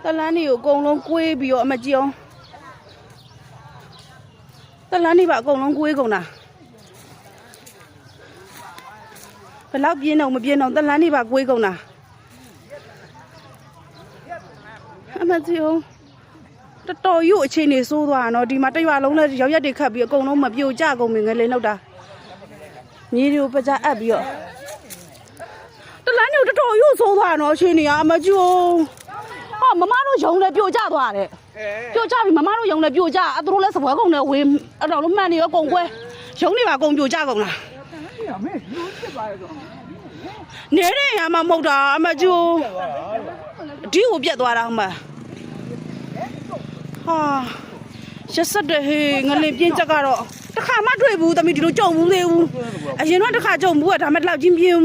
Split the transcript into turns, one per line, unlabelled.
တလန်းနေကိုအကုန်လုံးကွေးပြီးတော့အမကြည့်အောင်တလန်းနေပါအကုန်လုံးကွေးကုန်တာဘယ်လောက်ပြင်းတော့မပြင်းတော့တလန်းနေပါကွေးကုန်တာအမကြည့်အောင်တော်တော်ယူအခြေအနေဆိုးသွားတော့ဒီမှာတရွာလုံးလည်းရောက်ရက်တွေခတ်ပြီးအကုန်လုံးမပြိုကျကုန်ပြီငယ်လေးလောက်တာမြေတွေကိုပကြအပ်ပြီးတော့တလန်းနေတော်တော်ယူဆိုးသွားတော့အခြေအနေကအမကြည့်အောင်မမတို့ယုံလည်းပြိုကျသွားတယ်ပြိုကျပြီမမတို့ယုံလည်းပြိုကျသူတို့လည်းစပွဲကုန်တယ်ဝေးအဲ့တော့လုံးမှန်နေရောကုန်ကွဲယုံနေပါကုန်ပြိုကျကုန်လားနေတဲ့ရမှာမဟုတ်တာအမကျိုးဒီကိုပြတ်သွားတာအမဟာရက်ဆက်တဲ့ဟေးငလင်ပြင်းချက်ကတော့တစ်ခါမှတွေ့ဘူးသမီးဒီလိုကြုံဘူးသေးဘူးအရင်တော့တစ်ခါကြုံဘူးကဒါမှလောက်ချင်းပြင်း